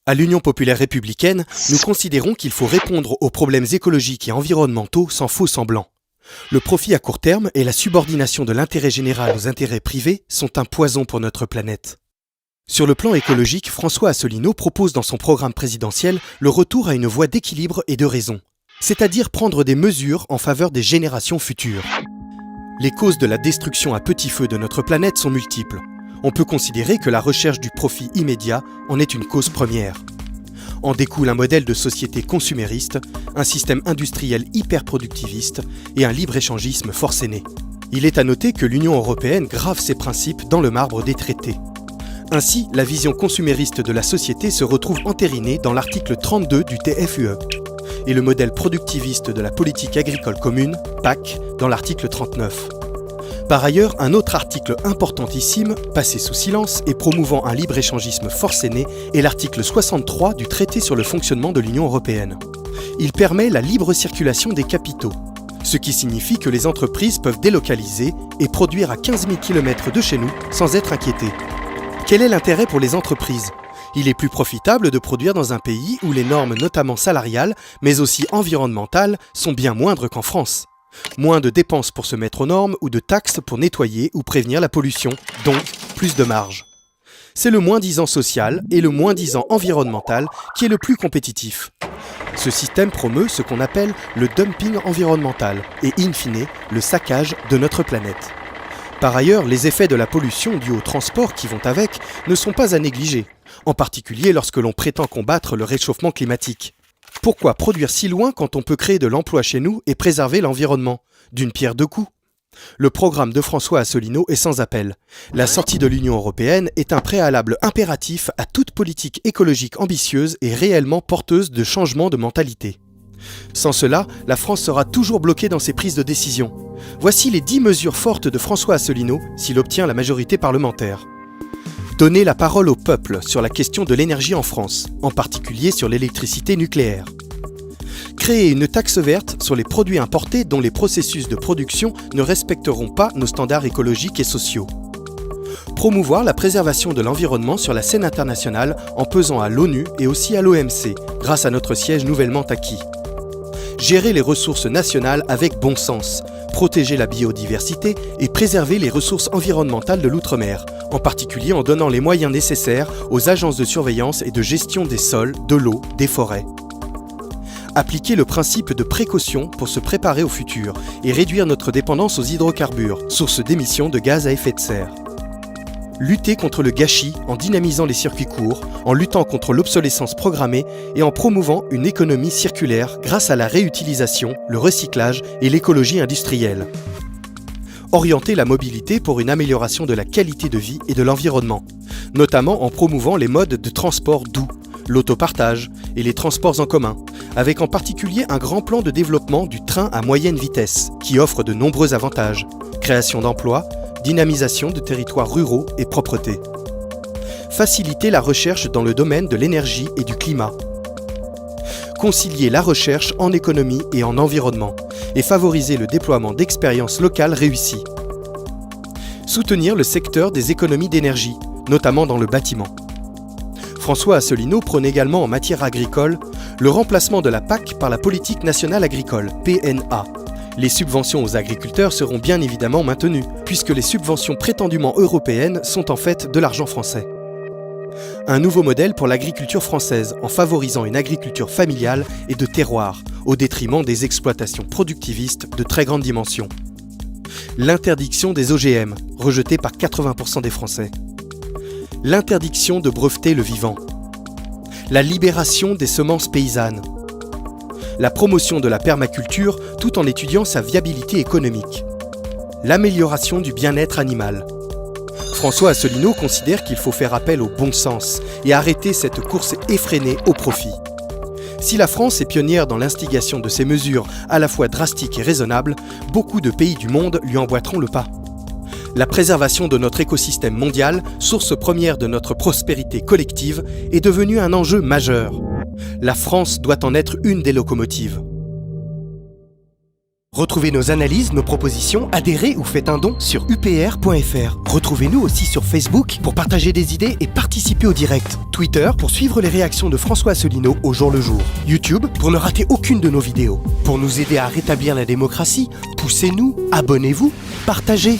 À l'Union populaire républicaine, nous considérons qu'il faut répondre aux problèmes écologiques et environnementaux sans faux semblants. Le profit à court terme et la subordination de l'intérêt général aux intérêts privés sont un poison pour notre planète. Sur le plan écologique, François Asselineau propose dans son programme présidentiel le retour à une voie d'équilibre et de raison, c'est-à-dire prendre des mesures en faveur des générations futures. Les causes de la destruction à petit feu de notre planète sont multiples. On peut considérer que la recherche du profit immédiat en est une cause première. En découle un modèle de société consumériste, un système industriel hyper-productiviste et un libre-échangisme forcené. Il est à noter que l'Union européenne grave ses principes dans le marbre des traités. Ainsi, la vision consumériste de la société se retrouve entérinée dans l'article 32 du TFUE et le modèle productiviste de la politique agricole commune, PAC, dans l'article 39. Par ailleurs, un autre article importantissime, passé sous silence et promouvant un libre-échangisme forcené, est l'article 63 du traité sur le fonctionnement de l'Union européenne. Il permet la libre circulation des capitaux, ce qui signifie que les entreprises peuvent délocaliser et produire à 15 000 km de chez nous sans être inquiétées. Quel est l'intérêt pour les entreprises ? Il est plus profitable de produire dans un pays où les normes notamment salariales, mais aussi environnementales, sont bien moindres qu'en France. Moins de dépenses pour se mettre aux normes ou de taxes pour nettoyer ou prévenir la pollution, donc plus de marge. C'est le moins-disant social et le moins-disant environnemental qui est le plus compétitif. Ce système promeut ce qu'on appelle le dumping environnemental et in fine le saccage de notre planète. Par ailleurs, les effets de la pollution due aux transports qui vont avec ne sont pas à négliger, en particulier lorsque l'on prétend combattre le réchauffement climatique. Pourquoi produire si loin quand on peut créer de l'emploi chez nous et préserver l'environnement ? D'une pierre deux coups. Le programme de François Asselineau est sans appel. La sortie de l'Union européenne est un préalable impératif à toute politique écologique ambitieuse et réellement porteuse de changement de mentalité. Sans cela, la France sera toujours bloquée dans ses prises de décision. Voici les 10 mesures fortes de François Asselineau s'il obtient la majorité parlementaire. Donner la parole au peuple sur la question de l'énergie en France, en particulier sur l'électricité nucléaire. Créer une taxe verte sur les produits importés dont les processus de production ne respecteront pas nos standards écologiques et sociaux. Promouvoir la préservation de l'environnement sur la scène internationale en pesant à l'ONU et aussi à l'OMC, grâce à notre siège nouvellement acquis. Gérer les ressources nationales avec bon sens, protéger la biodiversité et préserver les ressources environnementales de l'outre-mer, en particulier en donnant les moyens nécessaires aux agences de surveillance et de gestion des sols, de l'eau, des forêts. Appliquer le principe de précaution pour se préparer au futur et réduire notre dépendance aux hydrocarbures, source d'émissions de gaz à effet de serre. Lutter contre le gâchis en dynamisant les circuits courts, en luttant contre l'obsolescence programmée et en promouvant une économie circulaire grâce à la réutilisation, le recyclage et l'écologie industrielle. Orienter la mobilité pour une amélioration de la qualité de vie et de l'environnement, notamment en promouvant les modes de transport doux, l'autopartage et les transports en commun, avec en particulier un grand plan de développement du train à moyenne vitesse qui offre de nombreux avantages, création d'emplois, dynamisation de territoires ruraux et propreté. Faciliter la recherche dans le domaine de l'énergie et du climat. Concilier la recherche en économie et en environnement et favoriser le déploiement d'expériences locales réussies. Soutenir le secteur des économies d'énergie, notamment dans le bâtiment. François Asselineau prône également en matière agricole le remplacement de la PAC par la politique nationale agricole, PNA. Les subventions aux agriculteurs seront bien évidemment maintenues, puisque les subventions prétendument européennes sont en fait de l'argent français. Un nouveau modèle pour l'agriculture française, en favorisant une agriculture familiale et de terroir, au détriment des exploitations productivistes de très grande dimension. L'interdiction des OGM, rejetée par 80% des Français. L'interdiction de breveter le vivant. La libération des semences paysannes. La promotion de la permaculture tout en étudiant sa viabilité économique. L'amélioration du bien-être animal. François Asselineau considère qu'il faut faire appel au bon sens et arrêter cette course effrénée au profit. Si la France est pionnière dans l'instigation de ces mesures à la fois drastiques et raisonnables, beaucoup de pays du monde lui emboîteront le pas. La préservation de notre écosystème mondial, source première de notre prospérité collective, est devenue un enjeu majeur. La France doit en être une des locomotives. Retrouvez nos analyses, nos propositions, adhérez ou faites un don sur upr.fr. Retrouvez-nous aussi sur Facebook pour partager des idées et participer au direct. Twitter pour suivre les réactions de François Asselineau au jour le jour. YouTube pour ne rater aucune de nos vidéos. Pour nous aider à rétablir la démocratie, poussez-nous, abonnez-vous, partagez.